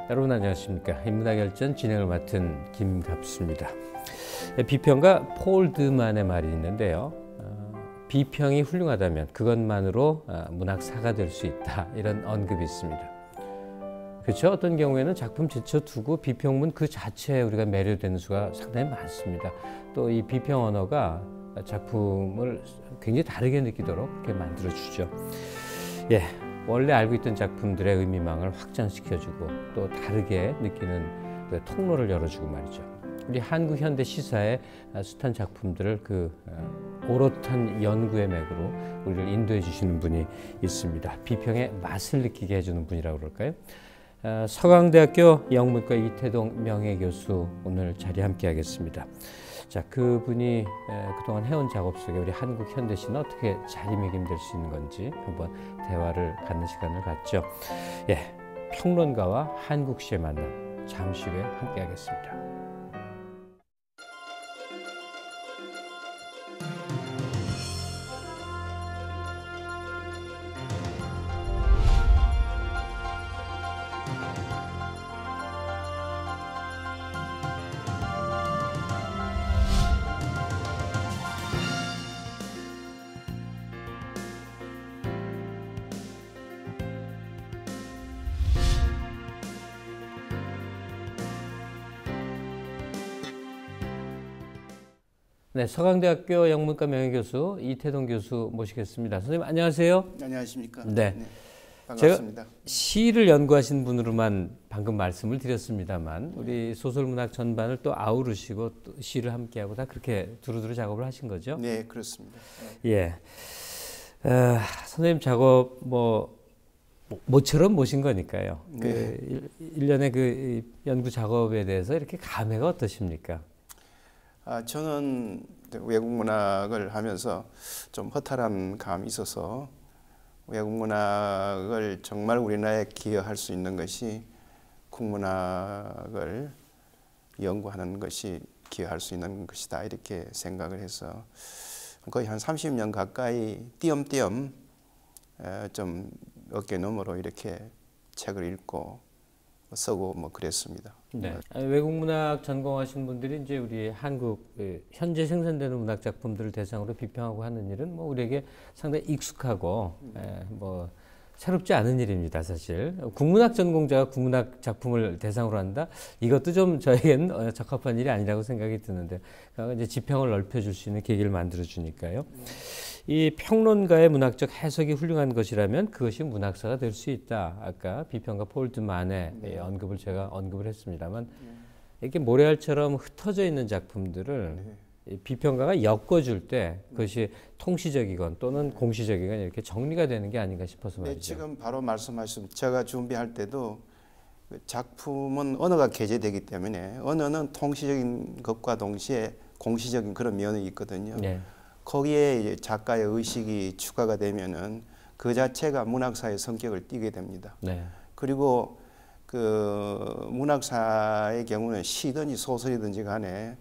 여러분 안녕하십니까. 인문학열전 진행을 맡은 김갑수입니다. 비평가 폴 드만의 말이 있는데요. 비평이 훌륭하다면 그것만으로 문학사가 될 수 있다, 이런 언급이 있습니다. 그렇죠? 어떤 경우에는 작품 제쳐두고 비평문 그 자체에 우리가 매료되는 수가 상당히 많습니다. 또 이 비평 언어가 작품을 굉장히 다르게 느끼도록 그렇게 만들어주죠. 예, 원래 알고 있던 작품들의 의미망을 확장시켜주고 또 다르게 느끼는 그 통로를 열어주고 말이죠. 우리 한국 현대 시사의 숱한 작품들을 그 오롯한 연구의 맥으로 우리를 인도해 주시는 분이 있습니다. 비평의 맛을 느끼게 해주는 분이라고 그럴까요? 서강대학교 영문과 이태동 명예교수 오늘 자리에 함께 하겠습니다. 자, 그분이 그동안 해온 작업 속에 우리 한국 현대시는 어떻게 자리매김될 수 있는 건지 한번 대화를 갖는 시간을 갖죠. 예, 평론가와 한국시의 만남, 잠시 후에 함께 하겠습니다. 네, 서강대학교 영문과 명예교수 이태동 교수 모시겠습니다. 선생님 안녕하세요. 안녕하십니까. 네, 반갑습니다. 제가 시를 연구하신 분으로만 방금 말씀을 드렸습니다만 우리 소설문학 전반을 또 아우르시고 또 시를 함께하고 다 그렇게 두루두루 작업을 하신 거죠? 네, 그렇습니다. 예, 선생님 작업 모처럼 모신 거니까요. 네. 그 일련의 그 연구 작업에 대해서 이렇게 감회가 어떠십니까? 저는 외국 문학을 하면서 좀 허탈한 감이 있어서 외국 문학을 정말 우리나라에 기여할 수 있는 것이 국문학을 연구하는 것이 기여할 수 있는 것이다, 이렇게 생각을 해서 거의 한 30년 가까이 띄엄띄엄 좀 어깨너머로 이렇게 책을 읽고 쓰고 그랬습니다. 네. 외국 문학 전공하신 분들이 이제 우리 한국 현재 생산되는 문학 작품들을 대상으로 비평하고 하는 일은 우리에게 상당히 익숙하고 새롭지 않은 일입니다, 사실. 국문학 전공자가 국문학 작품을 대상으로 한다? 이것도 좀 저에겐 적합한 일이 아니라고 생각이 드는데, 이제 지평을 넓혀줄 수 있는 계기를 만들어주니까요. 이 평론가의 문학적 해석이 훌륭한 것이라면 그것이 문학사가 될 수 있다. 아까 비평가 폴 드만의 언급을 제가 언급을 했습니다만, 이렇게 모래알처럼 흩어져 있는 작품들을 비평가가 엮어줄 때 그것이 통시적이건 또는 공시적이건 이렇게 정리가 되는 게 아닌가 싶어서 말이죠. 네, 지금 바로 말씀하신, 제가 준비할 때도 작품은 언어가 게재되기 때문에 언어는 통시적인 것과 동시에 공시적인 그런 면이 있거든요. 네. 거기에 이제 작가의 의식이 추가가 되면은 그 자체가 문학사의 성격을 띠게 됩니다. 네. 그리고 그 문학사의 경우는 시든지 소설이든지 간에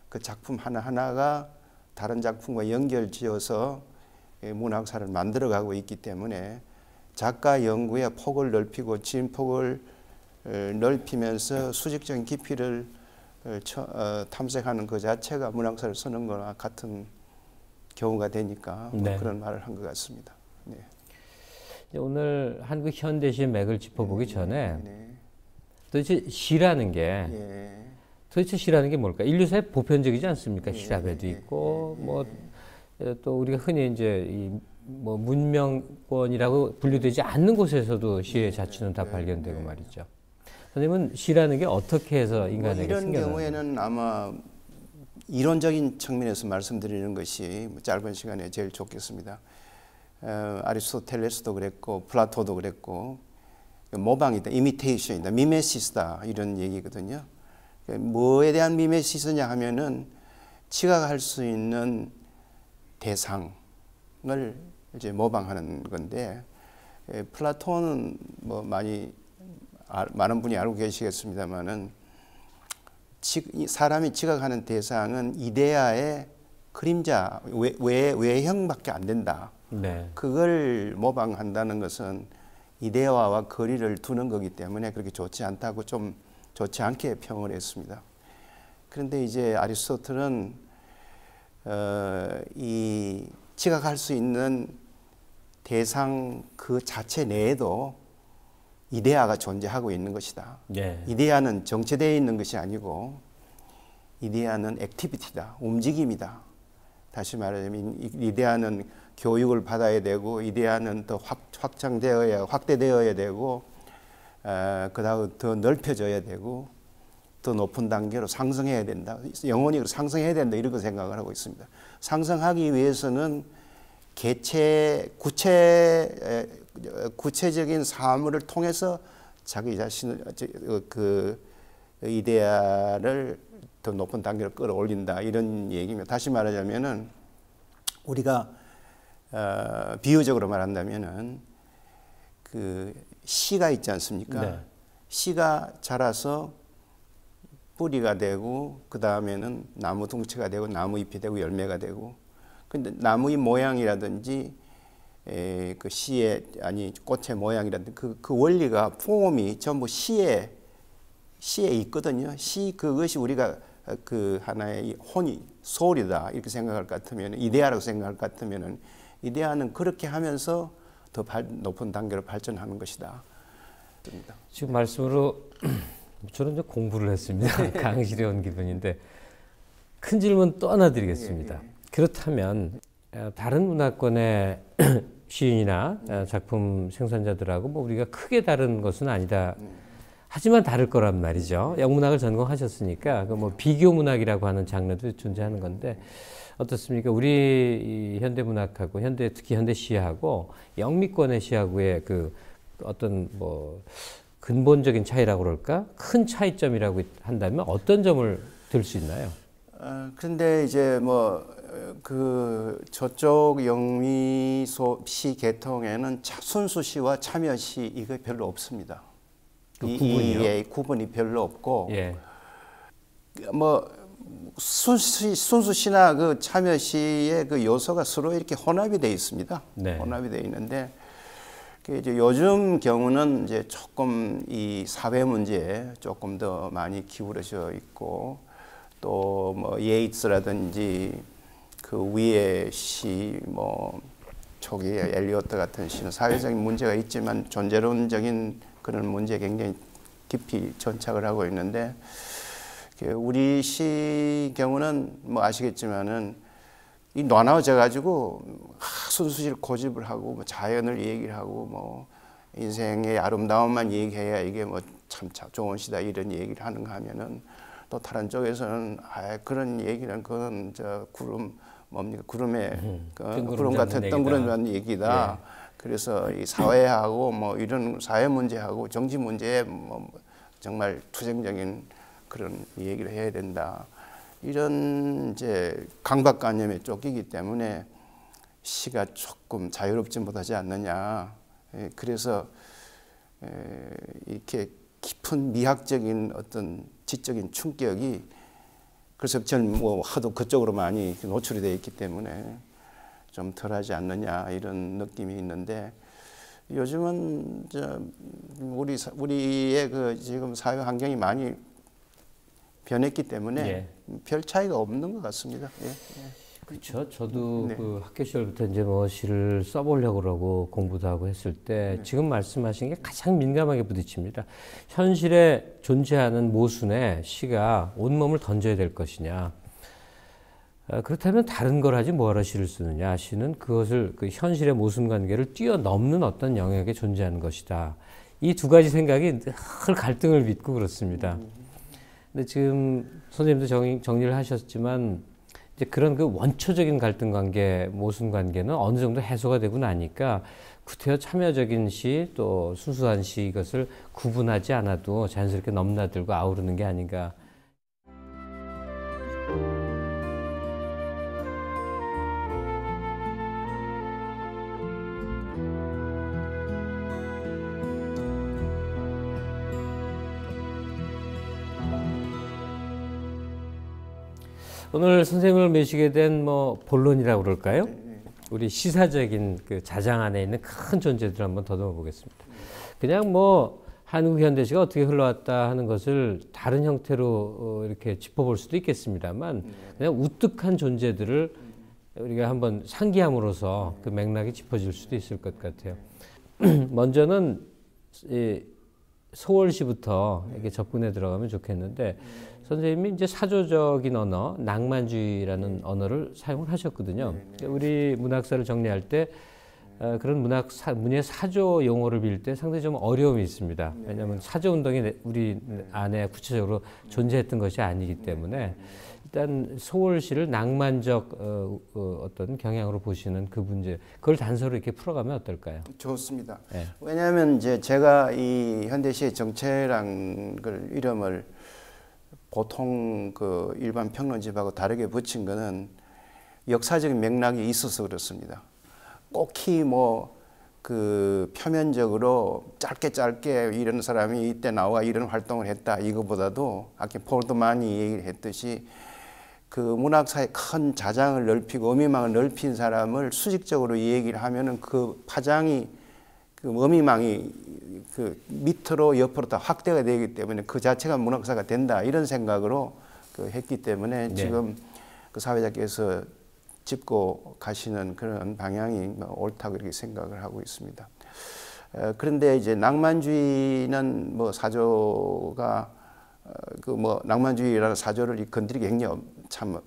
그 작품 하나하나가 다른 작품과 연결지어서 문학사를 만들어가고 있기 때문에 작가 연구의 폭을 넓히고 진폭을 넓히면서 수직적인 깊이를 탐색하는 그 자체가 문학사를 쓰는 거나 같은 경우가 되니까 그런 말을 한 것 같습니다. 네. 오늘 한국 현대시의 맥을 짚어보기 전에 도대체 시라는 게 도대체 시라는 게 뭘까? 인류사에 보편적이지 않습니까? 시라베도 있고 또 우리가 흔히 이제 이 문명권이라고 분류되지 않는 곳에서도 시의 자취는 다 발견되고 말이죠. 선생님은 시라는 게 어떻게 해서 인간에게 이런 생겨나는 경우에는 아마 이론적인 측면에서 말씀드리는 것이 짧은 시간에 제일 좋겠습니다. 아리스토텔레스도 그랬고 플라토도 그랬고 모방이다, 이미테이션이다, 미메시스다, 이런 얘기거든요. 뭐에 대한 미메시스냐 하면은 지각할 수 있는 대상을 이제 모방하는 건데, 플라톤은 많은 분이 알고 계시겠습니다만은 사람이 지각하는 대상은 이데아의 그림자, 외형밖에 안 된다. 네. 그걸 모방한다는 것은 이데아와 거리를 두는 거기 때문에 그렇게 좋지 않다고 좀 좋지 않게 평을 했습니다. 그런데 이제 아리스토텔은 이 지각할 수 있는 대상 그 자체 내에도 이데아가 존재하고 있는 것이다. 네. 이데아는 정체되어 있는 것이 아니고 이데아는 액티비티다. 움직임이다. 다시 말하자면 이데아는 교육을 받아야 되고 이데아는 더 확대되어야 되고 그다음 더 넓혀져야 되고 더 높은 단계로 상승해야 된다. 영혼이 상승해야 된다. 이렇게 생각을 하고 있습니다. 상승하기 위해서는 구체적인 사물을 통해서 자기 자신을 그 이데아를 더 높은 단계로 끌어올린다. 이런 얘기입니다. 다시 말하자면은 우리가 비유적으로 말한다면은 그 씨가 있지 않습니까? 네. 씨가 자라서 뿌리가 되고 그 다음에는 나무 둥치가 되고 나무 잎이 되고 열매가 되고 근데 나무의 모양이라든지 그 씨의 꽃의 모양이라든지 그 원리가 폼이 전부 씨에 있거든요. 그것이 우리가 그 하나의 혼이 소울이다 이렇게 생각할 것 같으면 이데아라고 생각할 것 같으면은 이데아는 그렇게 하면서 더 높은 단계로 발전하는 것이다. 지금 말씀으로 저는 좀 공부를 했습니다. 강의실에 온 기분인데 큰 질문 또 하나 드리겠습니다. 그렇다면 다른 문화권의 시인이나 작품 생산자들하고 뭐 우리가 크게 다른 것은 아니다. 하지만 다를 거란 말이죠. 영문학을 전공하셨으니까 그 뭐 비교 문학이라고 하는 장르도 존재하는 건데 어떻습니까? 우리 현대 문학하고 특히 현대 시하고 영미권의 시하고의 그 어떤 뭐 근본적인 차이라고 그럴까? 큰 차이점이라고 한다면 어떤 점을 들 수 있나요? 근데 이제 뭐 저쪽 영미소 시 계통에는 순수 시와 참여 시 이거 별로 없습니다. 이 구분이 별로 없고, 예. 뭐 순수 시나 그 참여 시의 그 요소가 서로 이렇게 혼합이 되어 있습니다. 네. 혼합이 되어 있는데, 이제 요즘 경우는 이제 조금 이 사회 문제에 조금 더 많이 기울어져 있고, 또 뭐 예이츠라든지 그 위의 시, 뭐 초기에 엘리어트 같은 시는 사회적인 문제가 있지만 존재론적인 그런 문제에 굉장히 깊이 전착을 하고 있는데 우리 시 경우는 뭐 아시겠지만은 이 나눠져 가지고 순수시를 고집을 하고 뭐 자연을 얘기를 하고 뭐 인생의 아름다움만 얘기해야 이게 뭐 참 좋은 시다 이런 얘기를 하는가 하면은 또 다른 쪽에서는 그런 얘기는 그건 저 구름 뭡니까 구름에 구름 같은 덩그러니 얘기다. 예. 그래서 이 사회하고 뭐 이런 사회 문제하고 정치 문제에 뭐 정말 투쟁적인 그런 얘기를 해야 된다. 이런 이제 강박관념에 쫓기기 때문에 시가 조금 자유롭지 못하지 않느냐. 그래서 이렇게 깊은 미학적인 어떤 지적인 충격이 그래서 저는 뭐 하도 그쪽으로 많이 노출이 되어 있기 때문에 좀 덜하지 않느냐 이런 느낌이 있는데 요즘은 우리의 그 지금 사회 환경이 많이 변했기 때문에 예. 별 차이가 없는 것 같습니다. 예. 그렇죠. 저도 네. 그 학교 시절부터 이제 뭐 시를 써보려고 그러고 공부도 하고 했을 때 네. 지금 말씀하신 게 가장 민감하게 부딪힙니다. 현실에 존재하는 모순에 시가 온몸을 던져야 될 것이냐. 그렇다면 다른 걸 하지 뭐하러 시를 쓰느냐. 시는 그것을 그 현실의 모순 관계를 뛰어넘는 어떤 영역에 존재하는 것이다. 이 두 가지 생각이 늘 갈등을 빚고 그렇습니다. 근데 지금 선생님도 정리를 하셨지만 이제 그런 그 원초적인 갈등 관계, 모순 관계는 어느 정도 해소가 되고 나니까 구태여 참여적인 시 또 순수한 시 이것을 구분하지 않아도 자연스럽게 넘나들고 아우르는 게 아닌가. 오늘 선생님을 모시게 된 뭐 본론이라고 그럴까요? 우리 시사적인 그 자장 안에 있는 큰 존재들을 한번 더듬어 보겠습니다. 그냥 뭐 한국 현대시가 어떻게 흘러왔다 하는 것을 다른 형태로 이렇게 짚어볼 수도 있겠습니다만 그냥 우뚝한 존재들을 우리가 한번 상기함으로써 그 맥락이 짚어질 수도 있을 것 같아요. 먼저는 서울시부터 이렇게 접근해 들어가면 좋겠는데 선생님이 이제 사조적인 언어, 낭만주의라는 언어를 사용을 하셨거든요. 우리 문학사를 정리할 때 그런 문예 사조 용어를 빌 때 상당히 좀 어려움이 있습니다. 왜냐하면 사조 운동이 우리 안에 구체적으로 존재했던 것이 아니기 때문에 일단 서울시를 낭만적 어떤 경향으로 보시는 그 문제, 그걸 단서로 이렇게 풀어가면 어떨까요? 좋습니다. 네. 왜냐하면 이제 제가 이 현대시의 정체란 걸 이름을 보통 그 일반 평론집하고 다르게 붙인 거는 역사적인 맥락이 있어서 그렇습니다. 꼭히 뭐 그 표면적으로 짧게 이런 사람이 이때 나와 이런 활동을 했다 이거보다도 아까 폴드만이 얘기를 했듯이 그 문학사의 큰 자장을 넓히고 어미망을 넓힌 사람을 수직적으로 얘기를 하면은 그 파장이 그 어미망이 그 밑으로 옆으로 다 확대가 되기 때문에 그 자체가 문학사가 된다 이런 생각으로 그 했기 때문에 네. 지금 그 사회자께서 짚고 가시는 그런 방향이 옳다고 이렇게 생각을 하고 있습니다. 그런데 이제 낭만주의는 뭐 사조가 그 뭐 낭만주의라는 사조를 건드리기 굉장히 참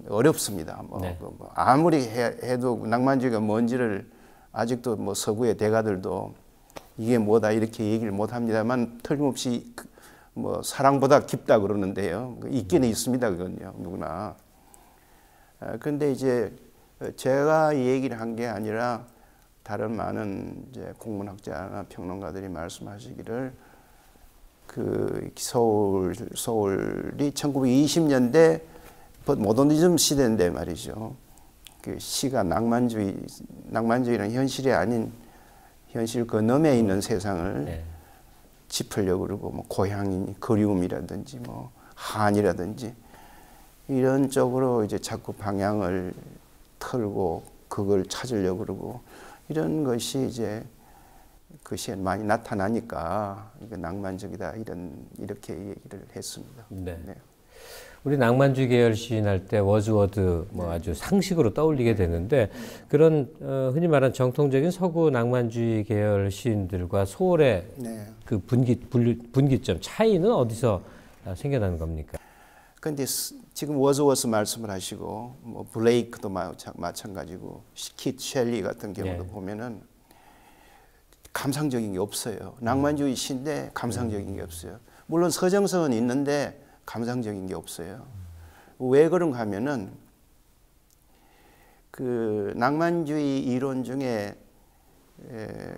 어렵습니다. 뭐, 네. 뭐 아무리 해도 낭만주의가 뭔지를 아직도 뭐 서구의 대가들도 이게 뭐다 이렇게 얘기를 못 합니다만 틀림없이 뭐 사랑보다 깊다 그러는데요. 있기는 있습니다. 그건요. 누구나. 그런데 이제 제가 이 얘기를 한 게 아니라 다른 많은 이제 국문학자나 평론가들이 말씀하시기를 그 서울이 1920년대 모더니즘 시대인데 말이죠. 그 시가 낭만주의는 현실이 아닌 현실 그 너머에 있는 세상을 네. 짚으려고 그러고 뭐 고향이 그리움이라든지 뭐 한이라든지 이런 쪽으로 이제 자꾸 방향을 틀고 그걸 찾으려고 그러고 이런 것이 이제 그 시에 많이 나타나니까 이게 낭만적이다 이렇게 얘기를 했습니다. 네. 네. 우리 낭만주의 계열 시인할 때 워즈워드 뭐 아주 상식으로 떠올리게 되는데 그런 흔히 말하는 정통적인 서구 낭만주의 계열 시인들과 소월의 네. 그 분기점 차이는 어디서 생겨나는 겁니까? 그런데 지금 워즈워스 말씀을 하시고 뭐 블레이크도 마찬가지고 키트 셸리 같은 경우도 네. 보면은 감상적인 게 없어요. 낭만주의 시인데 감상적인 게 없어요. 물론 서정성은 있는데 감상적인 게 없어요. 왜 그런가 하면은 그 낭만주의 이론 중에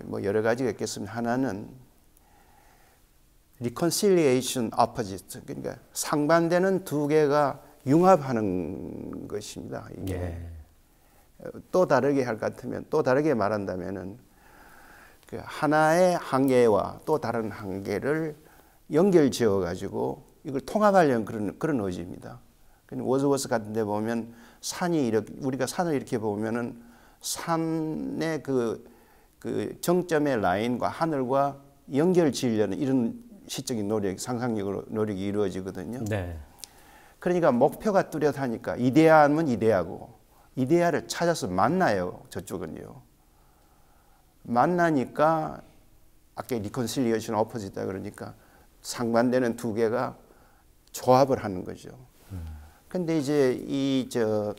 뭐 여러 가지가 있겠습니다. 하나는 reconciliation opposite, 그러니까 상반되는 두 개가 융합하는 것입니다. 이게 네. 또 다르게 할 것 같으면 또 다르게 말한다면은 그 하나의 한계와 또 다른 한계를 연결지어 가지고 이걸 통합하려는 그런 의지입니다. 워즈워스 같은 데 보면 산이 이렇게 우리가 산을 이렇게 보면은 산의 그 정점의 라인과 하늘과 연결 지으려는 이런 시적인 노력, 상상력으로 노력이 이루어지거든요. 네. 그러니까 목표가 뚜렷하니까 이데아는 이데아고 이데아를 찾아서 만나요. 저쪽은요. 만나니까 아까 리콘실리에이션 오포지트다 그러니까 상반되는 두 개가 조합을 하는 거죠. 근데 이제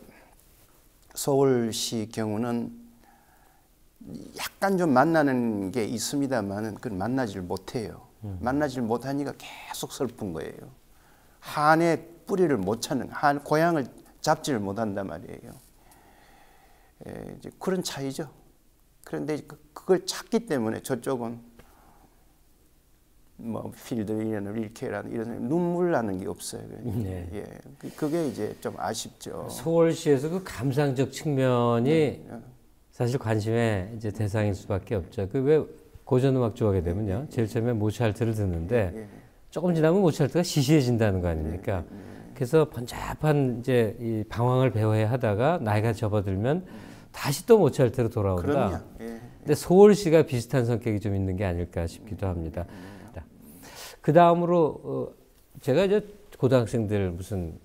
서울시 경우는 약간 좀 만나는 게 있습니다만은 그걸 만나지를 못해요. 만나지를 못하니까 계속 슬픈 거예요. 한의 뿌리를 못 찾는, 한 고향을 잡지를 못한단 말이에요. 이제 그런 차이죠. 그런데 그걸 찾기 때문에 저쪽은 뭐 필드이나 릴케라는 이런 눈물 나는 게 없어요. 네. 예, 그게 이제 좀 아쉽죠. 서울시에서 그 감상적 측면이 사실 관심의 이제 대상일 수밖에 없죠. 그 왜 고전음악 좋아하게 되면요, 제일 처음에 모차르트를 듣는데 조금 지나면 모차르트가 시시해진다는 거 아닙니까? 그래서 번잡한 이제 이 방황을 배워야 하다가 나이가 접어들면 다시 또 모차르트로 돌아온다. 그럼요. 예. 근데 소월시가 비슷한 성격이 좀 있는 게 아닐까 싶기도 합니다. 그 다음으로 제가 이제 고등학생들 무슨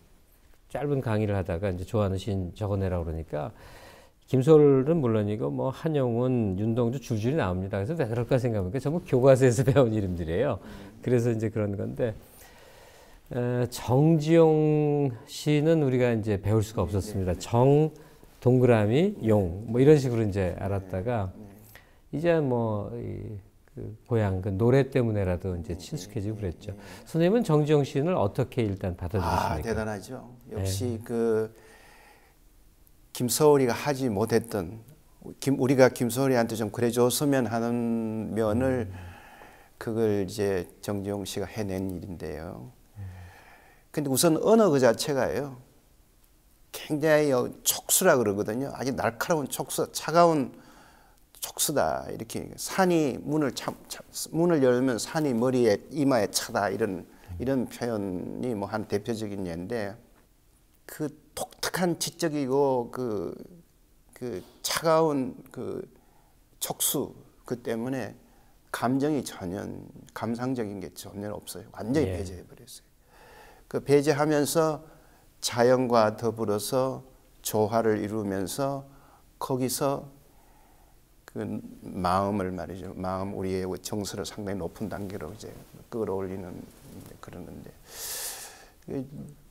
짧은 강의를 하다가 이제 좋아하는 시인 적어내라고 그러니까 김소월은 물론이고 뭐 한영운, 윤동주 줄줄이 나옵니다. 그래서 왜 그럴까 생각해보니까 전부 교과서에서 배운 이름들이에요. 그래서 이제 그런 건데 정지용 씨는 우리가 이제 배울 수가 없었습니다. 정, 동그라미, 용 뭐 이런 식으로 이제 알았다가 이제 뭐 그 고향 그 노래 때문에라도 이제 친숙해지고 그랬죠. 선생님은 정지용 시인을 어떻게 일단 받아들이십니까? 대단하죠. 역시 그 김소월이가 하지 못했던 우리가 김소월이한테 좀 그래줬으면 하는 면을 그걸 이제 정지용 씨가 해낸 일인데요. 근데 우선 언어 그 자체가요. 굉장히 촉수라 그러거든요. 아주 날카로운 촉수, 차가운 촉수다. 이렇게 산이 문을 열면 산이 머리에 이마에 차다 이런 표현이 뭐 한 대표적인 예인데 그 독특한 지적이고 그 차가운 그 촉수 그 때문에 감상적인 게 전혀 없어요. 완전히 배제해 버렸어요. 그 배제하면서 자연과 더불어서 조화를 이루면서 거기서 그 마음을 말이죠. 우리의 정서를 상당히 높은 단계로 이제 끌어올리는 그러는데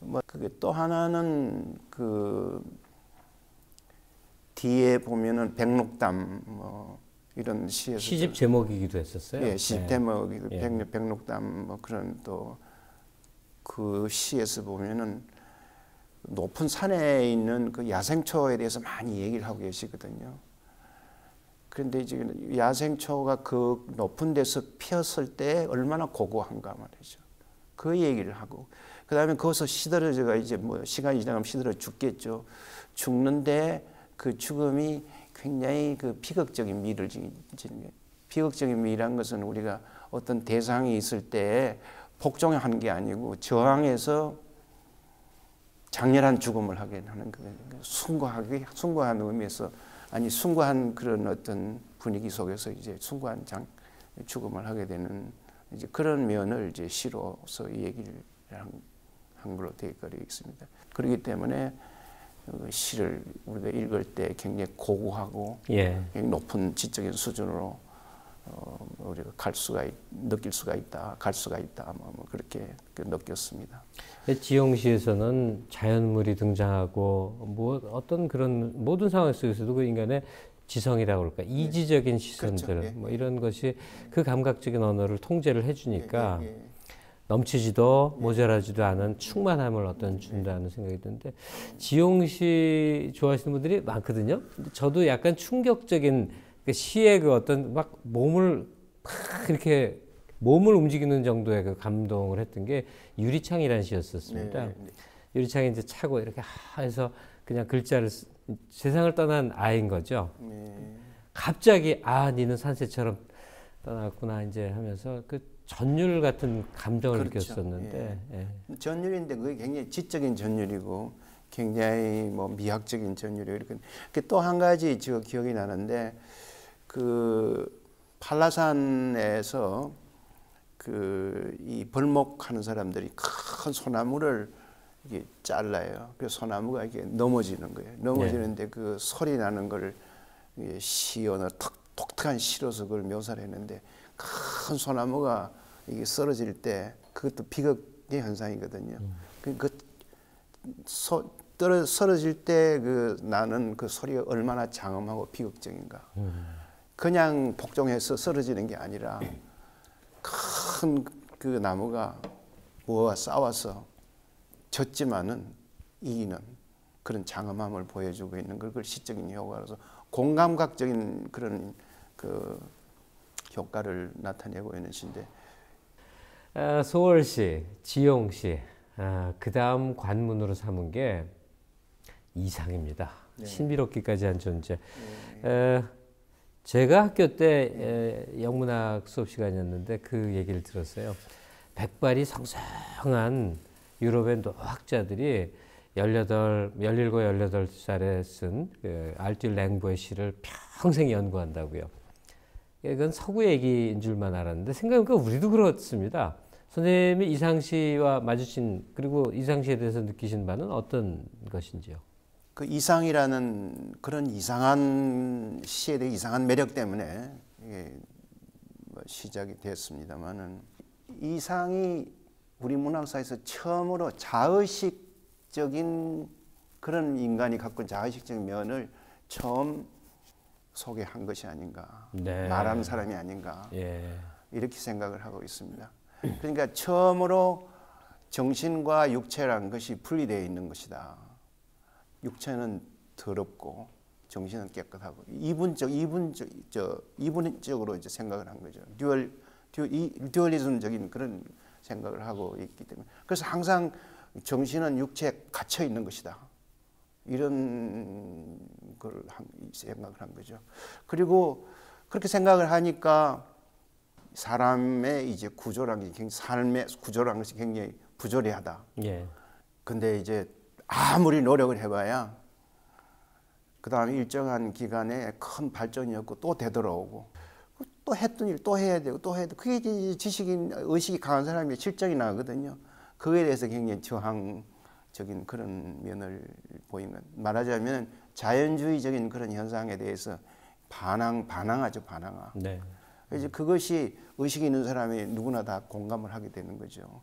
뭐 그게 또 하나는 그 뒤에 보면은 백록담 뭐 이런 시에서 시집 제목이기도 했었어요. 예, 시집 제목이기도 백록담 뭐 그런 또 그 시에서 보면은 높은 산에 있는 그 야생초에 대해서 많이 얘기를 하고 계시거든요. 그런데 이제 야생초가 그 높은 데서 피었을 때 얼마나 고고한가 말이죠. 그 얘기를 하고 그 다음에 거기서 시들어져가 이제 뭐 시간이 지나가면 시들어 죽겠죠. 죽는데 그 죽음이 굉장히 그 비극적인 미를 지는 게 비극적인 미란 것은 우리가 어떤 대상이 있을 때 복종하는 게 아니고 저항해서 장렬한 죽음을 하게 하는 거예요. 숭고한 의미에서 아니 숭고한 그런 어떤 분위기 속에서 이제 숭고한 죽음을 하게 되는 이제 그런 면을 이제 시로서 얘기를 한 걸로 되어 있습니다. 그렇기 때문에 시를 우리가 읽을 때 굉장히 고고하고 굉장히 높은 지적인 수준으로 우리가 느낄 수가 있다, 갈 수가 있다, 뭐 그렇게 느꼈습니다. 지용시에서는 자연물이 등장하고 뭐 어떤 그런 모든 상황 속에서도 그 인간의 지성이라고 그럴까 이지적인 시선들 그렇죠. 뭐 이런 것이 그 감각적인 언어를 통제를 해주니까 넘치지도 모자라지도 않은 충만함을 준다는 생각이 드는데 지용시 좋아하시는 분들이 많거든요. 저도 약간 충격적인 그 시의 그 어떤 막 몸을 이렇게 몸을 움직이는 정도의 그 감동을 했던 게 유리창이라는 시였었습니다. 유리창이 이제 차고 이렇게 해서 그냥 글자를 세상을 떠난 아이인 거죠. 갑자기 니는 산새처럼 떠났구나 이제 하면서 그 전율 같은 감정을 느꼈었는데 전율인데 그게 굉장히 지적인 전율이고 굉장히 뭐 미학적인 전율이고 이렇게 또 한 가지 저 기억이 나는데 그 팔라산에서 이 벌목하는 사람들이 큰 소나무를 이게 잘라요. 그 소나무가 이게 넘어지는 거예요. 넘어지는데 그 소리 나는 걸 시어나 독특한 시로서 그걸 묘사를 했는데 큰 소나무가 이게 쓰러질 때 그것도 비극의 현상이거든요. 쓰러질 때 그 나는 그 소리가 얼마나 장엄하고 비극적인가. 그냥 복종해서 쓰러지는 게 아니라 큰 그 나무가 뭐와 싸워서 졌지만은 이기는 그런 장엄함을 보여주고 있는 걸 그걸 시적인 효과로서 공감각적인 그런 그 효과를 나타내고 있는 시인데 소월시, 지용시, 그 다음 관문으로 삼은 게 이상입니다. 신비롭기까지 한 존재. 제가 학교 때 영문학 수업 시간이었는데 그 얘기를 들었어요. 백발이 성성한 유럽의 노학자들이 17, 18살에 쓴 그 알뜰 랭보의 시를 평생 연구한다고요. 이건 서구 얘기인 줄만 알았는데 생각해보니까 우리도 그렇습니다. 선생님이 이상 씨와 마주친 그리고 이상 씨에 대해서 느끼신 바는 어떤 것인지요? 그 이상이라는 그런 이상한 시에 대해 이상한 매력 때문에 이게 뭐 시작이 됐습니다만은 이상이 우리 문학사에서 처음으로 자의식적인 그런 인간이 갖고 자의식적인 면을 처음 소개한 것이 아닌가, 네. 말하는 사람이 아닌가, 예. 이렇게 생각을 하고 있습니다. 그러니까 처음으로 정신과 육체라는 것이 분리되어 있는 것이다. 육체는 더럽고 정신은 깨끗하고 이분적으로 이제 생각을 한 거죠. 듀얼리즘적인 그런 생각을 하고 있기 때문에 그래서 항상 정신은 육체에 갇혀 있는 것이다. 이런 걸 생각을 한 거죠. 그리고 그렇게 생각을 하니까 사람의 이제 구조라는 게 굉장히 삶의 구조라는 것이 굉장히 부조리하다. 예. 근데 이제 아무리 노력을 해봐야 그 다음에 일정한 기간에 큰 발전이 없고 또 되돌아오고 또 했던 일 또 해야 되고 또 해야 되고 그게 이제 지식인 의식이 강한 사람이 실정이 나거든요. 그거에 대해서 굉장히 저항적인 그런 면을 보인 것. 말하자면 자연주의적인 그런 현상에 대해서 반항하죠, 반항하. 네. 이제 그것이 의식이 있는 사람이 누구나 다 공감을 하게 되는 거죠.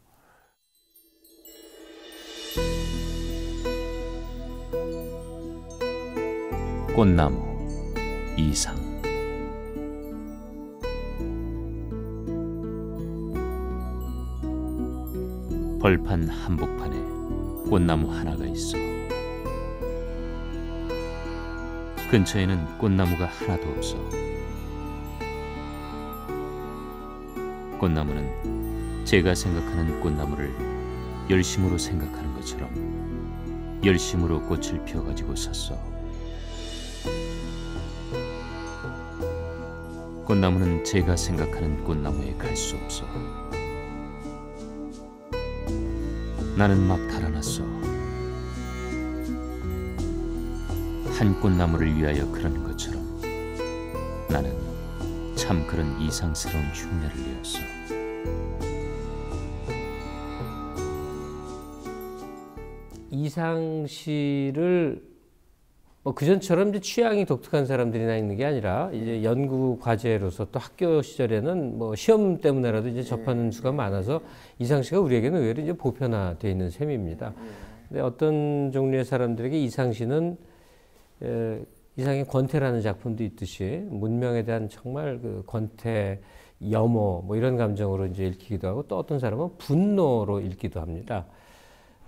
꽃나무 이상. 벌판 한복판에 꽃나무 하나가 있어. 근처에는 꽃나무가 하나도 없어. 꽃나무는 제가 생각하는 꽃나무를 열심으로 생각하는 것처럼 열심으로 꽃을 피워가지고 섰어. 꽃나무는 제가 생각하는 꽃나무에 갈 수 없어. 나는 막 달아났어. 한 꽃나무를 위하여 그러는 것처럼 나는 참 그런 이상스러운 흉내를 내었어. 이상 씨를 뭐 그전처럼 이제 취향이 독특한 사람들이나 있는 게 아니라 이제 연구 과제로서 또 학교 시절에는 뭐 시험 때문에라도 이제 접하는 수가 많아서 이상 씨가 우리에게는 의외로 이제 보편화되어 있는 셈입니다. 근데 어떤 종류의 사람들에게 이상 씨는 이상의 권태라는 작품도 있듯이 문명에 대한 정말 그 권태, 염호 뭐 이런 감정으로 이제 읽히기도 하고 또 어떤 사람은 분노로 읽기도 합니다.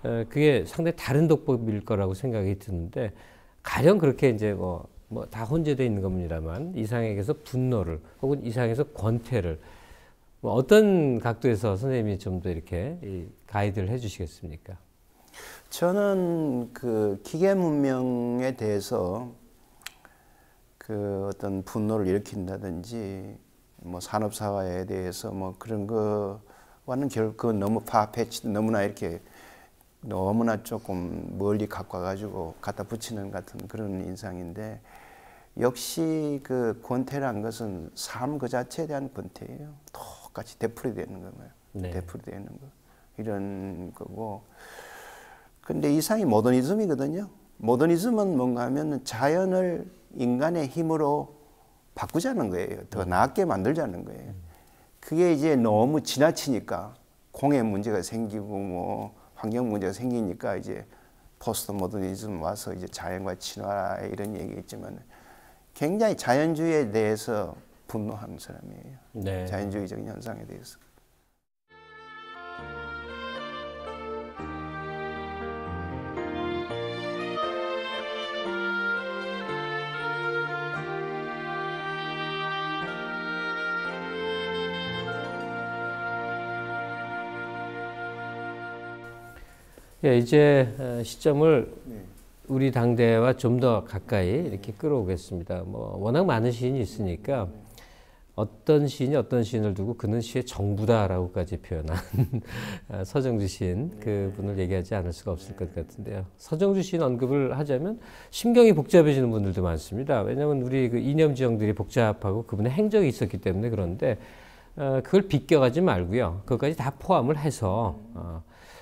그게 상당히 다른 독법일 거라고 생각이 드는데 가령 그렇게 이제 뭐 다 혼재되어 있는 겁니다만 이상에게서 분노를 혹은 이상에서 권태를 뭐 어떤 각도에서 선생님이 좀 더 이렇게 가이드를 해주시겠습니까? 저는 그 기계 문명에 대해서 그 어떤 분노를 일으킨다든지 뭐 산업 사회에 대해서 뭐 그런 거와는 결코 너무 파패치 너무나 이렇게 너무나 조금 멀리 갖고 와가지고 갖다 붙이는 같은 그런 인상인데 역시 그 권태란 것은 삶 그 자체에 대한 권태예요. 똑같이 되풀이되는 거예요. 네. 되풀이되는 거 이런 거고. 근데 이상이 모더니즘이거든요. 모더니즘은 뭔가 하면 자연을 인간의 힘으로 바꾸자는 거예요. 더 나았게 만들자는 거예요. 그게 이제 너무 지나치니까 공해 문제가 생기고 뭐 환경 문제가 생기니까 이제 포스트 모더니즘 와서 이제 자연과 친화 이런 얘기했지만 굉장히 자연주의에 대해서 분노하는 사람이에요. 네. 자연주의적인 현상에 대해서. 예, 이제 시점을 우리 당대와 좀 더 가까이 이렇게 끌어오겠습니다. 뭐 워낙 많은 시인이 있으니까 어떤 시인이 어떤 시인을 두고 그는 시의 정부다라고까지 표현한 서정주 시인 그분을 얘기하지 않을 수가 없을 것 같은데요. 서정주 시인 언급을 하자면 심경이 복잡해지는 분들도 많습니다. 왜냐하면 우리 그 이념 지형들이 복잡하고 그분의 행적이 있었기 때문에 그런데 그걸 비껴가지 말고요. 그것까지 다 포함을 해서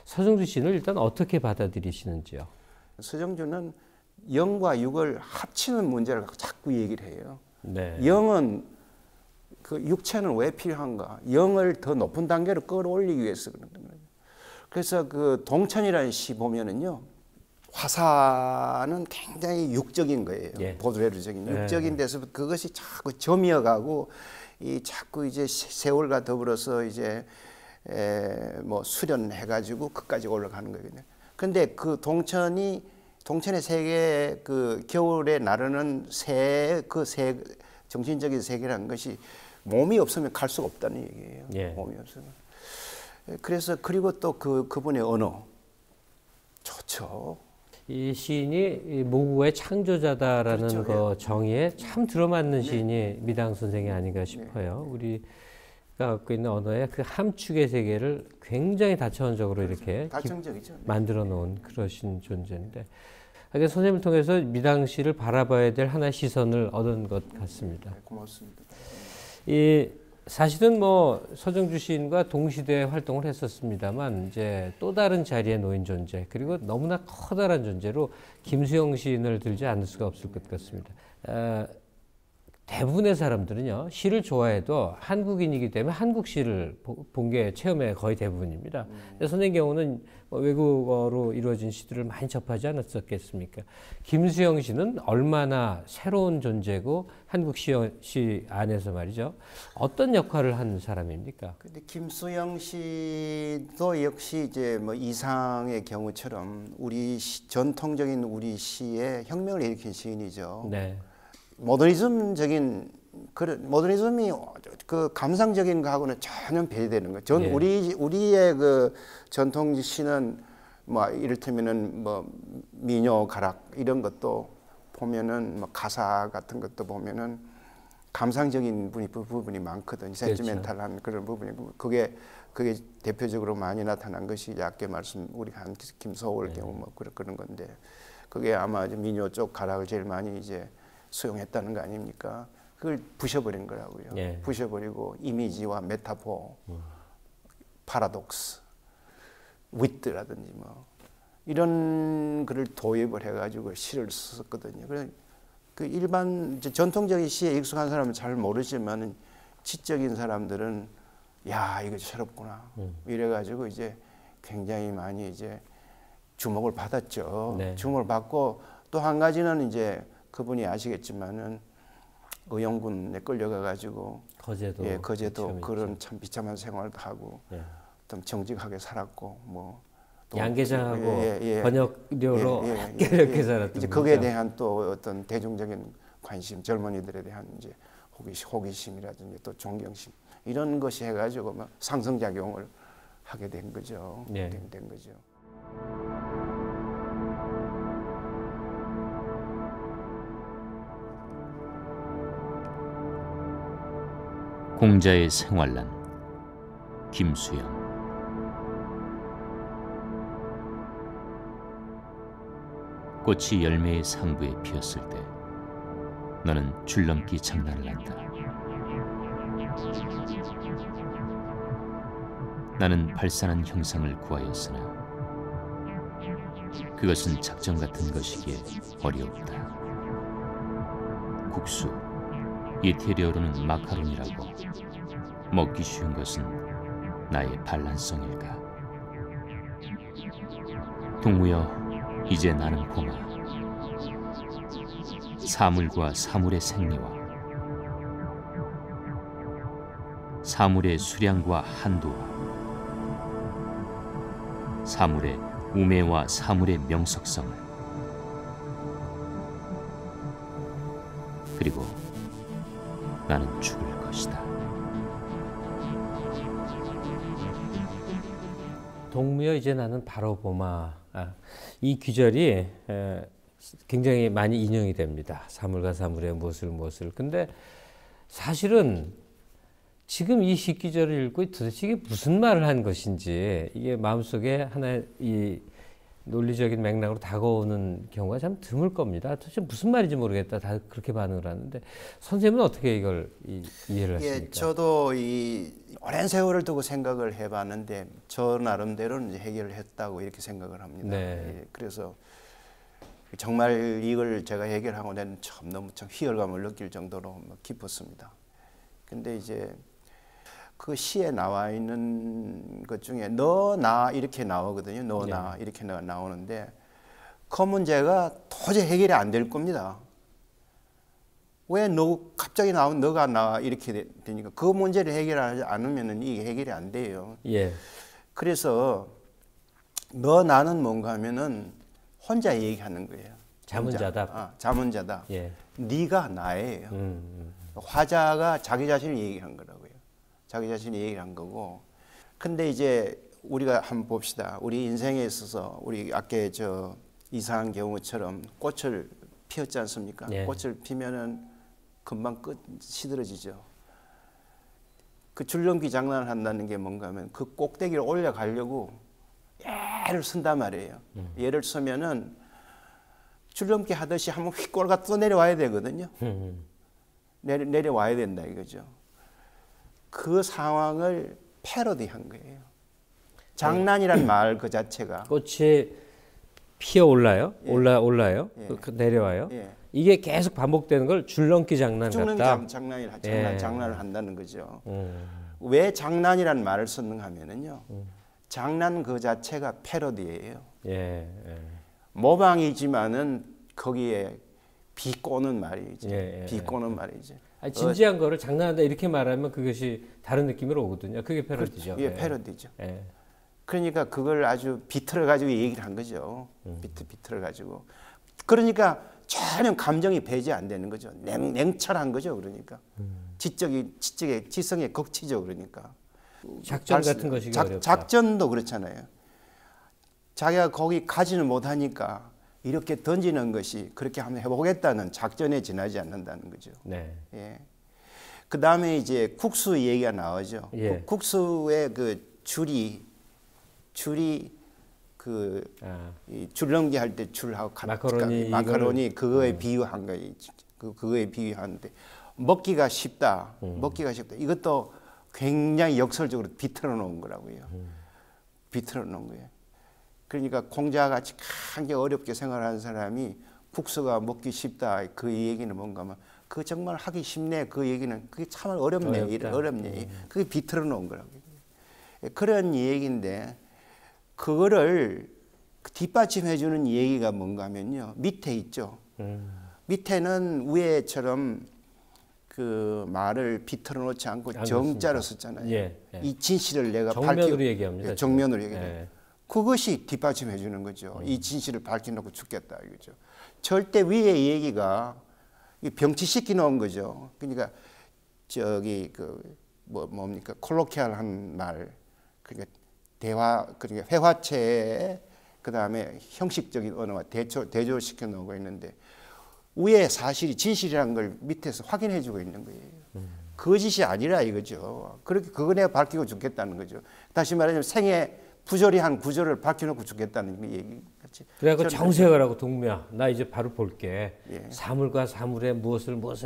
서정주 시인을 일단 어떻게 받아들이시는지요? 서정주는 영과 육을 합치는 문제를 자꾸 얘기를 해요. 네. 영은 그 육체는 왜 필요한가? 영을 더 높은 단계로 끌어올리기 위해서 그런 거예요. 그래서 그 동천이라는 시 보면은요, 화사는 굉장히 육적인 거예요. 예. 보드레르적인 육적인 데서 그것이 자꾸 점이어가고 이 자꾸 이제 세월과 더불어서 이제 뭐 수련해가지고 끝까지 올라가는 거거든요. 근데 그 동천의 세계 그 겨울에 나르는 정신적인 세계라는 것이 몸이 없으면 갈 수가 없다는 얘기예요. 예. 몸이 없으면. 그래서 그리고 또 그분의 언어 좋죠. 이 시인이 모국어의 창조자다라는 그렇죠. 거 정의에 참 들어맞는 시인이 미당 선생이 아닌가 싶어요. 우리가 갖고 있는 언어의 그 함축의 세계를 굉장히 다차원적으로 이렇게 달성적이죠. 만들어 놓은 그러신 존재인데, 하여간 선생님을 통해서 미당 시를 바라봐야 될 하나의 시선을 얻은 것 같습니다. 고맙습니다. 사실은 뭐 서정주 시인과 동시대 활동을 했었습니다만 이제 또 다른 자리에 놓인 존재, 그리고 너무나 커다란 존재로 김수영 시인을 들지 않을 수가 없을 것 같습니다. 대부분의 사람들은요, 시를 좋아해도 한국인이기 때문에 한국 시를 본 게 체험의 거의 대부분입니다. 선생님 경우는 외국어로 이루어진 시들을 많이 접하지 않았었겠습니까? 김수영 씨는 얼마나 새로운 존재고 한국 시 안에서 말이죠, 어떤 역할을 한 사람입니까? 근데 김수영 씨도 역시 이제 뭐 이상의 경우처럼 전통적인 우리 시에 혁명을 일으킨 시인이죠. 네. 모더니즘이 그 감상적인 거하고는 전혀 배제되는 거죠. 예. 우리의 그 전통 시는 뭐 이를테면은 뭐 민요 가락 이런 것도 보면은 뭐 가사 같은 것도 보면은 감상적인 부분이 많거든요. 센티멘탈한 그런 부분이 그게 대표적으로 많이 나타난 것이 아까 우리 한 김소월 경우 뭐 그런 건데, 그게 아마 민요 쪽 가락을 제일 많이 이제 수용했다는 거 아닙니까? 그걸 부셔버린 거라고요. 예. 부셔버리고 이미지와 메타포, 파라독스, 위트라든지 뭐 이런 글을 도입을 해가지고 시를 썼거든요. 그 일반 전통적인 시에 익숙한 사람은 잘 모르지만은 지적인 사람들은 야 이거 새롭구나 이래가지고 이제 굉장히 많이 이제 주목을 받았죠. 네. 주목을 받고 또 한 가지는 이제 그분이 아시겠지만은 의용군에 끌려가가지고 거제도 그런 참 비참한 생활도 하고 좀 정직하게 살았고 뭐 양계장하고 번역료로 이렇게 살았던 이제 거기에 대한 또 어떤 대중적인 관심, 젊은이들에 대한 이제 호기심이라든지 또 존경심 이런 것이 해가지고 막 상승작용을 하게 된 거죠. 된 거죠. 공자의 생활란 김수영. 꽃이 열매의 상부에 피었을 때 너는 줄넘기 장난을 한다. 나는 발산한 형상을 구하였으나 그것은 작전 같은 것이기에 어려웠다. 국수, 이태리어로는 마카로니라고 먹기 쉬운 것은 나의 반란성일까? 동무여, 이제 나는 보마. 사물과 사물의 생리와 사물의 수량과 한도와 사물의 우매와 사물의 명석성을, 그리고 나는 죽을 것이다. 동무여 이제 나는 바로 보마. 이 귀절이 굉장히 많이 인용이 됩니다. 사물과 사물의 무엇을. 근데 사실은 지금 이 시기절을 읽고 도대체 이게 무슨 말을 한 것인지 이게 마음속에 하나의 이 논리적인 맥락으로 다가오는 경우가 참 드물 겁니다. 도대체 무슨 말인지 모르겠다. 다 그렇게 반응을 하는데 선생님은 어떻게 이걸 이해를 하십니까? 예, 저도 이 오랜 세월을 두고 생각을 해봤는데 저 나름대로는 이제 해결을 했다고 이렇게 생각을 합니다. 네. 예, 그래서 정말 이걸 제가 해결하고 난 참 너무 참 희열감을 느낄 정도로 깊었습니다. 근데 이제 그 시에 나와 있는 것 중에 너, 나 이렇게 나오거든요. 너, 나 이렇게 나오는데 그 문제가 도저히 해결이 안 될 겁니다. 왜 너 갑자기 나온 너가 나 이렇게 되니까 그 문제를 해결하지 않으면 이게 해결이 안 돼요. 예. 그래서 너 나는 뭔가 하면은 혼자 얘기하는 거예요. 자문자답. 자문자답. 예. 네가 나예요. 화자가 자기 자신을 얘기한 거라고요. 자기 자신이 얘기한 거고. 근데 이제 우리가 한번 봅시다. 우리 인생에 있어서 우리 아까 저 이상한 경우처럼 꽃을 피웠지 않습니까? 예. 꽃을 피면은 금방 끝 시들어지죠. 그 줄넘기 장난을 한다는 게 뭔가 하면 그 꼭대기를 올라가려고 애를 쓴단 말이에요. 예를 쓰면은 줄넘기 하듯이 한번 휙 올라가 또 내려와야 되거든요. 내려와야 된다 이거죠. 그 상황을 패러디한 거예요. 장난이란 말 그 자체가. 꽃이 피어 올라요? 예. 올라요? 예. 내려와요? 예. 이게 계속 반복되는 걸 줄넘기 장난 같다. 장난을 한다는 거죠. 왜 장난이란 말을 썼는가 하면은요. 장난 그 자체가 패러디예요. 예. 모방이지만은 거기에 비꼬는 말이죠. 예. 비꼬는 말이죠. 아니, 진지한 거를 장난한다 이렇게 말하면 그것이 다른 느낌으로 오거든요. 그게 패러디죠. 그게 패러디죠. 예. 그러니까 그걸 아주 비틀어 가지고 얘기를 한 거죠. 비틀어 가지고. 그러니까 전혀 감정이 배제 안 되는 거죠. 냉철한 거죠. 그러니까 지성에 극치죠. 그러니까 작전 같은 것이 어렵다. 작전도 그렇잖아요. 자기가 거기 가지는 못하니까 이렇게 던지는 것이 그렇게 한번 해보겠다는 작전에 지나지 않는다는 거죠. 네. 예. 그 다음에 이제 국수 얘기가 나오죠. 예. 국수의 그 줄이 이 줄넘기 할 때 줄하고 마카로니 그거에 비유한 거예요. 그거에 비유하는데 먹기가 쉽다. 먹기가 쉽다. 이것도 굉장히 역설적으로 비틀어 놓은 거라고요. 비틀어 놓은 거예요. 그러니까 공자같이 굉장히 어렵게 생활하는 사람이 국수가 먹기 쉽다. 그 얘기는 뭔가 하면 그 정말 하기 쉽네. 그 얘기는 그게 참 어렵네. 어렵네. 그게 비틀어 놓은 거라고요. 그런 얘기인데 그거를 뒷받침해 주는 얘기가 뭔가 하면요. 밑에 있죠. 밑에는 위에처럼 그 말을 비틀어 놓지 않고 정자로 썼잖아요. 예. 이 진실을 내가 정면으로 얘기합니다. 정면으로 얘기해요. 그것이 뒷받침해 주는 거죠. 이 진실을 밝혀놓고 죽겠다 이거죠. 절대 위에 얘기가 병치시켜 놓은 거죠. 그러니까 저기 그 뭡니까 콜로키알한 말 그러니까 대화 그러니까 회화체에 그 다음에 형식적인 언어와 대조시켜 놓고 있는데 위에 사실이 진실이라는 걸 밑에서 확인해 주고 있는 거예요. 거짓이 아니라 이거죠. 그렇게 그거 내가 밝히고 죽겠다는 거죠. 다시 말하자면 생애 부조리한 구조를 밝혀놓고 죽겠다는 얘기 같이. 그래갖고 정색을 하고 동무야, 나 이제 바로 볼게. 예. 사물과 사물에 무엇을 막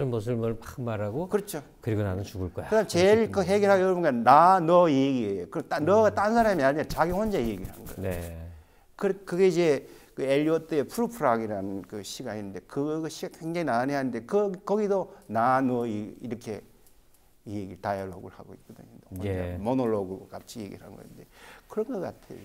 말하고. 그렇죠. 그리고 나는 죽을 거야. 그다음 제일 그 해결하기 어려운 건 나, 너 얘기예요. 너가 딴 사람이 아니라 자기 혼자 얘기를 한 거예요. 네. 그게 이제 그 엘리어트의 프루프락이라는 그 시가 있는데 그 시가 굉장히 난해한데 거기도 나, 너 이렇게 이 얘기 다이얼로그를 하고 있거든요. 예. 모놀로그 같이 얘기를 하는 건데 그런 것 같아요.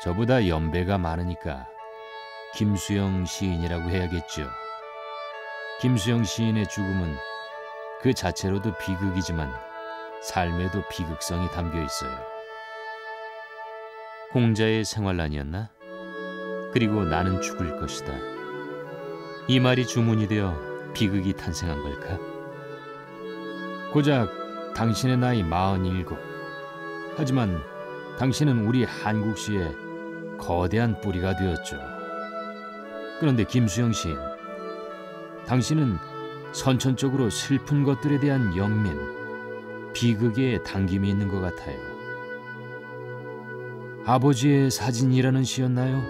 저보다 연배가 많으니까 김수영 시인이라고 해야겠죠. 김수영 시인의 죽음은 그 자체로도 비극이지만 삶에도 비극성이 담겨 있어요. 공자의 생활란이었나? 그리고 나는 죽을 것이다. 이 말이 주문이 되어 비극이 탄생한 걸까? 고작 당신의 나이 47. 하지만 당신은 우리 한국시의 거대한 뿌리가 되었죠. 그런데 김수영 시인, 당신은 선천적으로 슬픈 것들에 대한 연민, 비극에 당김이 있는 것 같아요. 아버지의 사진이라는 시였나요?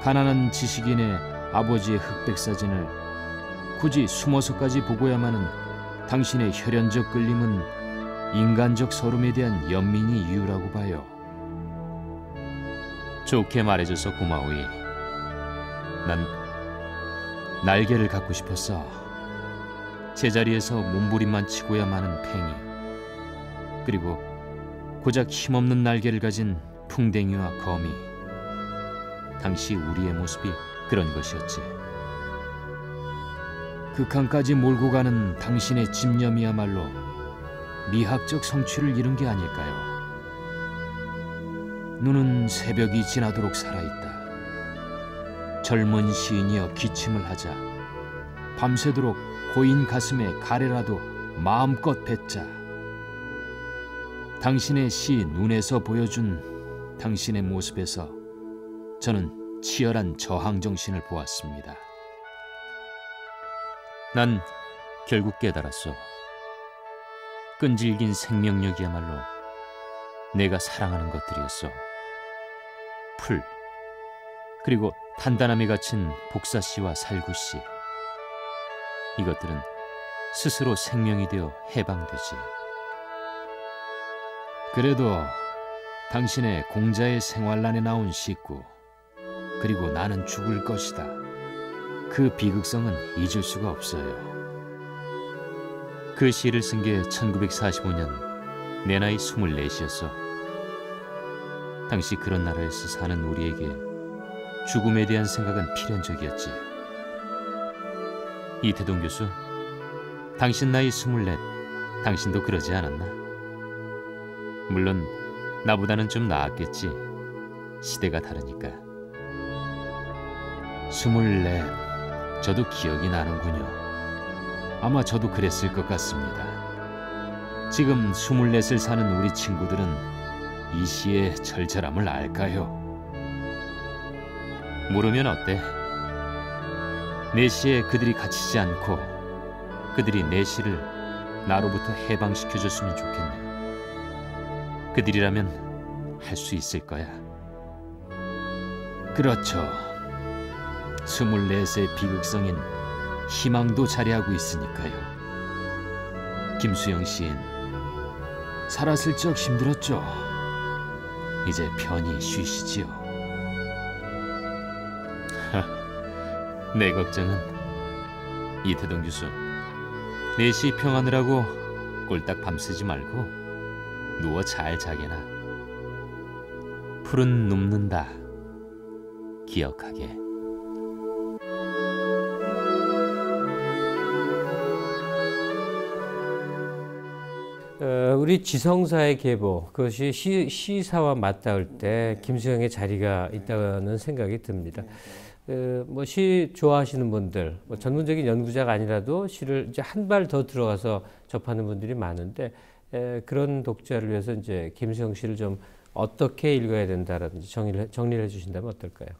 가난한 지식인의 아버지의 흑백 사진을 굳이 숨어서까지 보고야만은 당신의 혈연적 끌림은 인간적 서름에 대한 연민이 이유라고 봐요. 좋게 말해줘서 고마워이. 난 날개를 갖고 싶었어. 제자리에서 몸부림만 치고야 마는 팽이. 그리고 고작 힘없는 날개를 가진 풍뎅이와 거미. 당시 우리의 모습이 그런 것이었지. 극한까지 몰고 가는 당신의 집념이야말로 미학적 성취를 이룬 게 아닐까요? 눈은 새벽이 지나도록 살아있다. 젊은 시인이여 기침을 하자. 밤새도록 고인 가슴에 가래라도 마음껏 뱉자. 당신의 시 눈에서 보여준 당신의 모습에서 저는 치열한 저항 정신을 보았습니다. 난 결국 깨달았소. 끈질긴 생명력이야말로 내가 사랑하는 것들이었어. 풀, 그리고 단단함에 갇힌 복사씨와 살구씨. 이것들은 스스로 생명이 되어 해방되지. 그래도 당신의 공자의 생활란에 나온 식구, 그리고 나는 죽을 것이다. 그 비극성은 잊을 수가 없어요. 그 시를 쓴 게 1945년 내 나이 24이었어. 당시 그런 나라에서 사는 우리에게 죽음에 대한 생각은 필연적이었지. 이태동 교수, 당신 나이 24, 당신도 그러지 않았나? 물론 나보다는 좀 나았겠지. 시대가 다르니까. 24, 저도 기억이 나는군요. 아마 저도 그랬을 것 같습니다. 지금 24을 사는 우리 친구들은 이 시의 절절함을 알까요? 모르면 어때? 내 시에 그들이 갇히지 않고 그들이 내 시를 나로부터 해방시켜줬으면 좋겠네. 그들이라면 할 수 있을 거야. 그렇죠. 24의 비극성인 희망도 자리하고 있으니까요. 김수영 시인, 살았을 적 힘들었죠. 이제 편히 쉬시지요. 내 걱정은 이태동 교수, 내 시 평하느라고 꼴딱 밤새지 말고 누워 잘 자게나. 풀은 눕는다. 기억하게. 우리 지성사의 계보, 그것이 시사와 맞닿을 때 김수영의 자리가 있다는 생각이 듭니다. 뭐 시 좋아하시는 분들, 뭐 전문적인 연구자가 아니라도 시를 이제 한 발 더 들어가서 접하는 분들이 많은데, 그런 독자를 위해서 이제 김수영 씨를 좀 어떻게 읽어야 된다라든지 정리를 해주신다면 어떨까요?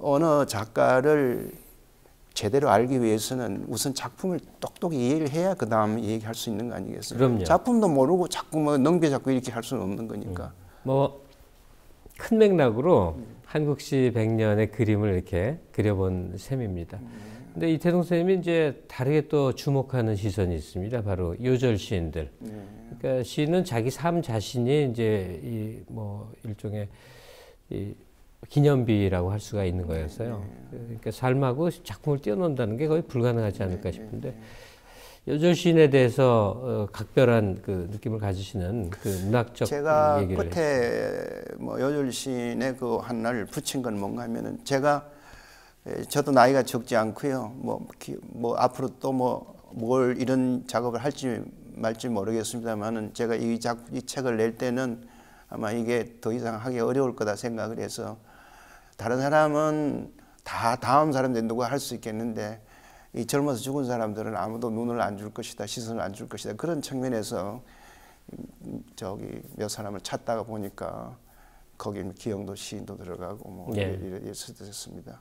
어느 작가를 제대로 알기 위해서는 우선 작품을 똑똑히 이해를 해야 그 다음 얘기할 수 있는 거 아니겠어요? 그럼요. 작품도 모르고 자꾸 뭐 넘겨잡고 이렇게 할 수는 없는 거니까. 뭐 큰 맥락으로 한국시 100년의 그림을 이렇게 그려본 셈입니다. 근데 이태동 선생님이 이제 다르게 또 주목하는 시선이 있습니다. 바로 요절 시인들. 그러니까 시는 자기 삶 자신이 이제 이 뭐 일종의 이 기념비라고 할 수가 있는 거였어요. 그러니까 삶하고 작품을 띄워놓는다는 게 거의 불가능하지 않을까 싶은데, 요절 시인에 대해서 각별한 그 느낌을 가지시는 그 문학적 제가 얘기를 끝에 뭐 요절 시인의 그 하나를 붙인 건 뭔가 하면은, 제가 저도 나이가 적지 않고요. 뭐 앞으로 또 뭘 이런 작업을 할지 말지 모르겠습니다만은 제가 이 책을 낼 때는 아마 이게 더 이상 하기 어려울 거다 생각을 해서 다른 사람은 다 다음 사람들 누가 할 수 있겠는데 이 젊어서 죽은 사람들은 아무도 눈을 안 줄 것이다, 시선을 안 줄 것이다. 그런 측면에서 저기 몇 사람을 찾다가 보니까 거기는 기영도 시인도 들어가고 뭐 이랬습니다.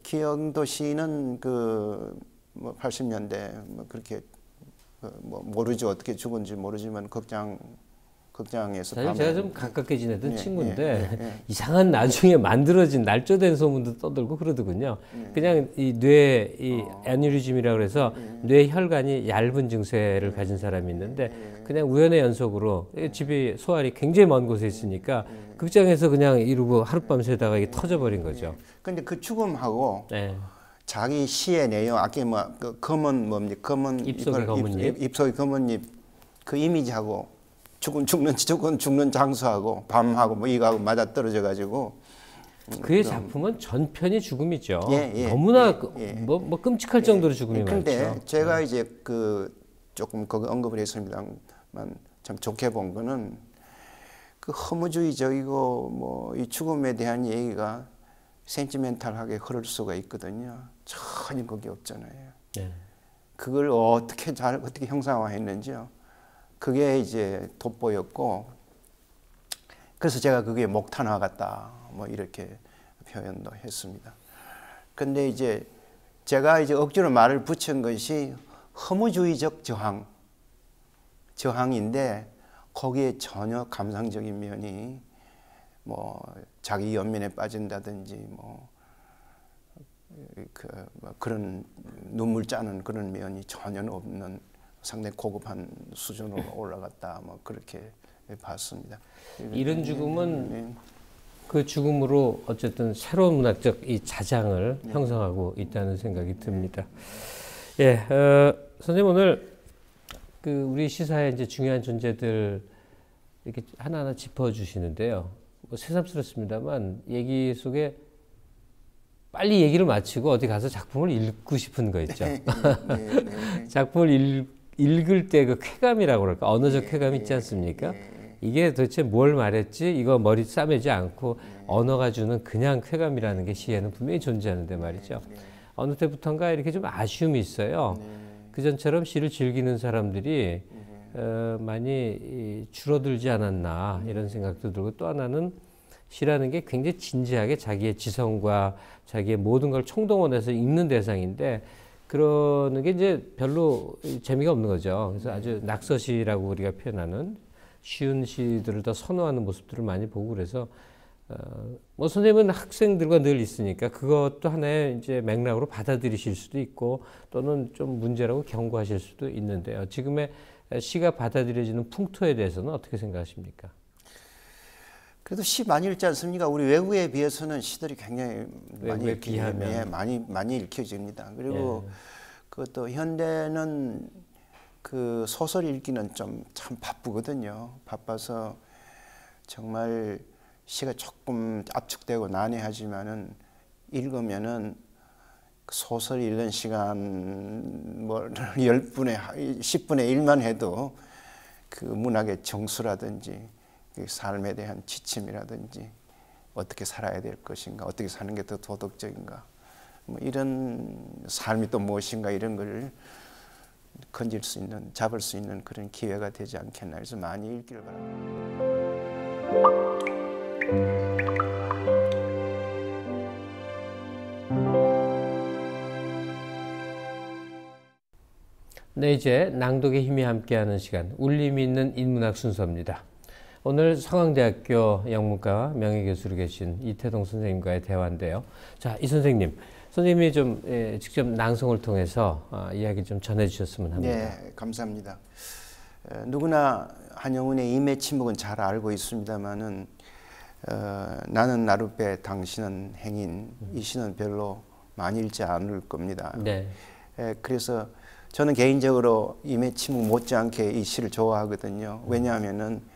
기영도 시인은 뭐 80년대 뭐 그렇게 뭐 모르죠, 어떻게 죽은지 모르지만 극장에서 사실 제가 좀 가깝게 지내던 친구인데 이상한 나중에 만들어진 날조된 소문도 떠들고 그러더군요. 그냥 이 뇌 애뉴리즘이라고 해서 뇌 혈관이 얇은 증세를 가진 사람이 있는데 그냥 우연의 연속으로 집이 소알이 굉장히 먼 곳에 있으니까 극장에서 그냥 이러고 하룻밤 새다가 이게 터져버린 거죠. 근데 그 죽음하고 자기 시의 내용, 아까 그 검은 뭡니까? 검은 ip속의 검은잎, ip속의 검은잎 그 이미지하고 죽는 장소하고 밤하고 뭐 이거하고 맞아 떨어져 가지고 그의 작품은 전편이 죽음이죠. 너무나 뭐 끔찍할 정도로 죽음이 많죠. 근데 제가 이제 조금 거기 언급을 했습니다만 참 좋게 본 거는 허무주의적이고 뭐 이 죽음에 대한 얘기가 센티멘탈하게 흐를 수가 있거든요. 전혀 그게 없잖아요. 그걸 어떻게 형상화했는지요. 그게 이제 돋보였고, 그래서 제가 그게 목탄화 같다 뭐 이렇게 표현도 했습니다. 근데 이제 제가 이제 억지로 말을 붙인 것이 허무주의적 저항인데 거기에 전혀 감상적인 면이 뭐 자기 연민에 빠진다든지 그런 눈물 짜는 그런 면이 전혀 없는 상당히 고급한 수준으로 올라갔다 뭐 그렇게 봤습니다. 이런 죽음은 그 죽음으로 어쨌든 새로운 문학적 이 자장을 형성하고 있다는 생각이 듭니다. 선생님 오늘 우리 시사의 이제 중요한 존재들 이렇게 하나하나 짚어주시는데요. 뭐 새삼스럽습니다만 얘기 속에 빨리 얘기를 마치고 어디 가서 작품을 읽고 싶은 거 있죠. 작품을 읽을 때 그 쾌감이라고 그럴까? 언어적 쾌감 있지 않습니까? 이게 도대체 뭘 말했지? 이거 머리 싸매지 않고 언어가 주는 그냥 쾌감이라는 게 시에는 분명히 존재하는데 말이죠. 어느 때부턴가 이렇게 좀 아쉬움이 있어요. 그전처럼 시를 즐기는 사람들이 많이 줄어들지 않았나 이런 생각도 들고 또 하나는 시라는 게 굉장히 진지하게 자기의 지성과 자기의 모든 걸 총동원해서 읽는 대상인데 그러는 게 이제 별로 재미가 없는 거죠. 그래서 아주 낙서시라고 우리가 표현하는 쉬운 시들을 더 선호하는 모습들을 많이 보고 그래서 뭐 선생님은 학생들과 늘 있으니까 그것도 하나의 이제 맥락으로 받아들이실 수도 있고 또는 좀 문제라고 경고하실 수도 있는데요. 지금의 시가 받아들여지는 풍토에 대해서는 어떻게 생각하십니까? 그래도 시 많이 읽지 않습니까? 우리 외국에 비해서는 시들이 굉장히 많이 읽혀집니다. 그리고 그것도 현대는 그 소설 읽기는 참 바쁘거든요. 바빠서 정말 시가 조금 압축되고 난해하지만은 읽으면은 소설 읽는 시간 뭐 10분의 10분의 1만 해도 그 문학의 정수라든지 삶에 대한 지침이라든지 어떻게 살아야 될 것인가, 어떻게 사는 게 더 도덕적인가, 뭐 이런 삶이 또 무엇인가 이런 걸 건질 수 있는, 잡을 수 있는 그런 기회가 되지 않겠나 해서 많이 읽기를 바랍니다. 네, 이제 낭독의 힘이 함께하는 시간, 울림이 있는 인문학 순서입니다. 오늘 성황대학교 영문과 명예교수로 계신 이태동 선생님과의 대화인데요. 자, 이 선생님이 좀 직접 낭송을 통해서 이야기 좀 전해주셨으면 합니다. 네, 감사합니다. 누구나 한영훈의 임의 침묵은 잘 알고 있습니다만은 나는 나룻배 당신은 행인 이 시는 별로 많이 읽지 않을 겁니다. 네. 그래서 저는 개인적으로 임의 침묵 못지않게 이 시를 좋아하거든요. 왜냐하면은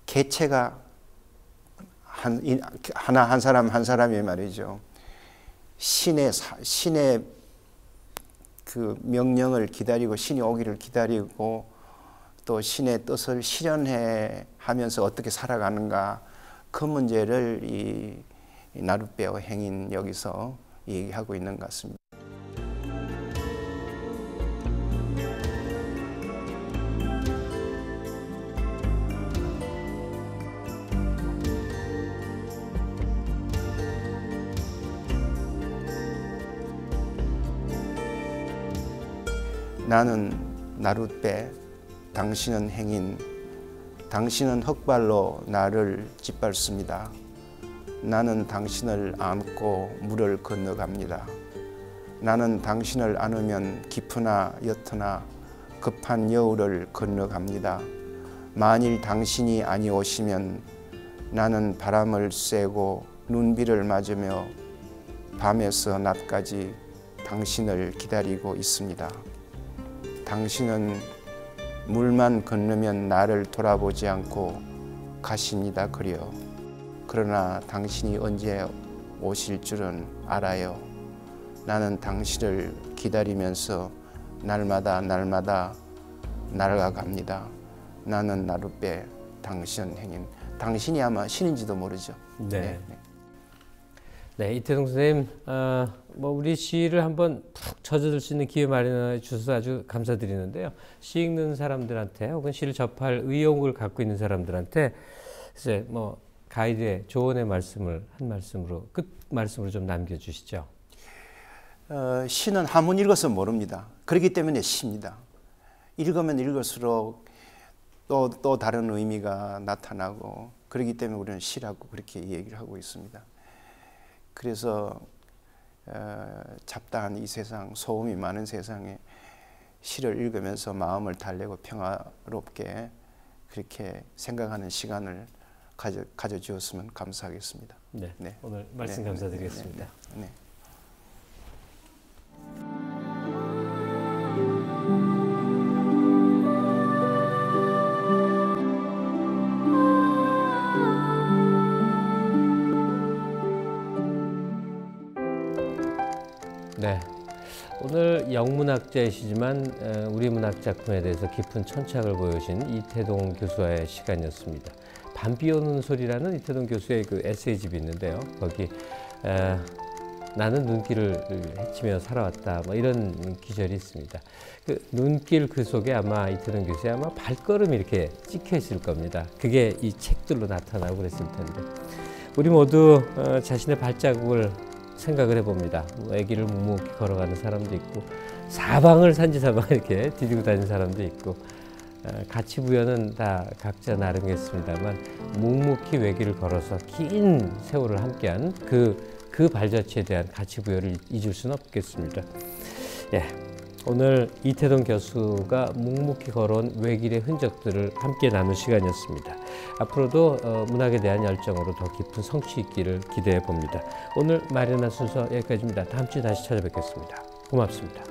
개체가 한 사람이 말이죠. 신의 그 명령을 기다리고 신이 오기를 기다리고 또 신의 뜻을 실현해 하면서 어떻게 살아가는가, 그 문제를 이 나룻배와 행인 여기서 얘기하고 있는 것 같습니다. 나는 나룻배, 당신은 행인, 당신은 흙발로 나를 짓밟습니다. 나는 당신을 안고 물을 건너갑니다. 나는 당신을 안으면 깊으나 옅으나 급한 여울을 건너갑니다. 만일 당신이 아니오시면 나는 바람을 쐬고 눈비를 맞으며 밤에서 낮까지 당신을 기다리고 있습니다. 당신은 물만 건너면 나를 돌아보지 않고 가십니다. 그러나 당신이 언제 오실 줄은 알아요. 나는 당신을 기다리면서 날마다 날아갑니다. 나는 나룻배, 당신은 행인. 당신이 아마 신인지도 모르죠. 네. 네, 이태동 선생님, 우리 시를 한번 푹 젖어들 수 있는 기회 마련해 주셔서 아주 감사드리는데요. 시 읽는 사람들한테 혹은 시를 접할 의욕을 갖고 있는 사람들한테 이제 가이드의 조언의 말씀을 한 말씀으로 끝 말씀으로 좀 남겨주시죠. 시는 한 번 읽어서 모릅니다. 그렇기 때문에 시입니다. 읽으면 읽을수록 또 다른 의미가 나타나고, 그렇기 때문에 우리는 시라고 그렇게 얘기를 하고 있습니다. 그래서 잡다한 이 세상, 소음이 많은 세상에 시를 읽으면서 마음을 달래고 평화롭게 그렇게 생각하는 시간을 가져주었으면 감사하겠습니다. 네, 오늘 말씀 감사드리겠습니다. 네. 네, 오늘 영문학자이시지만 우리 문학 작품에 대해서 깊은 천착을 보여주신 이태동 교수와의 시간이었습니다. 밤비 오는 소리라는 이태동 교수의 그 에세이집이 있는데요. 거기 나는 눈길을 헤치며 살아왔다, 이런 기절이 있습니다. 그 눈길 그 속에 아마 이태동 교수의 아마 발걸음이 이렇게 찍혀 있을 겁니다. 그게 이 책들로 나타나고 그랬을 텐데, 우리 모두 자신의 발자국을 생각을 해봅니다. 아기를 묵묵히 걸어가는 사람도 있고, 사방을 산지사방 이렇게 디디고 다니는 사람도 있고, 가치 부여는 다 각자 나름이겠습니다만 묵묵히 외길을 걸어서 긴 세월을 함께한 그 발자취에 대한 가치 부여를 잊을 수는 없겠습니다. 오늘 이태동 교수가 묵묵히 걸어온 외길의 흔적들을 함께 나눈 시간이었습니다. 앞으로도 문학에 대한 열정으로 더 깊은 성취 있기를 기대해 봅니다. 오늘 마련한 순서 여기까지입니다. 다음 주에 다시 찾아뵙겠습니다. 고맙습니다.